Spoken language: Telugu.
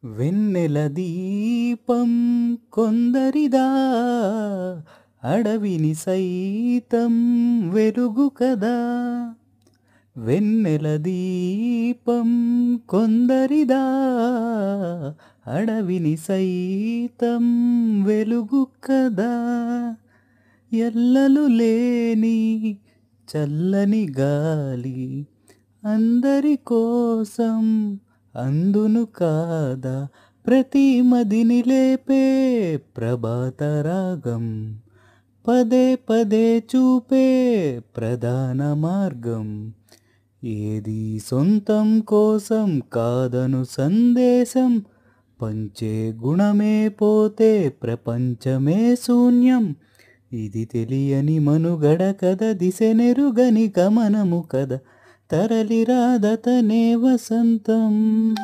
వెన్నెల దీపం కొందరిదా అడవిని సైతం వెలుగు కదా. వెన్నెల దీపం కొందరిదా అడవిని సైతం వెలుగు కదా. ఎల్లలు లేని చల్లని గాలి అందరి కోసం అందును కాదా. ప్రతి మదిని లేపే ప్రభాత రాగం పదే పదే చూపే ప్రధాన మార్గం. ఏది సొంతం కోసం కాదను సందేశం పంచే గుణమే పోతే ప్రపంచమే శూన్యం. ఇది తెలియని మనుగడ కద, దిశ నెరుగని గమనము కద, తరలి రాదతనే వసంతం.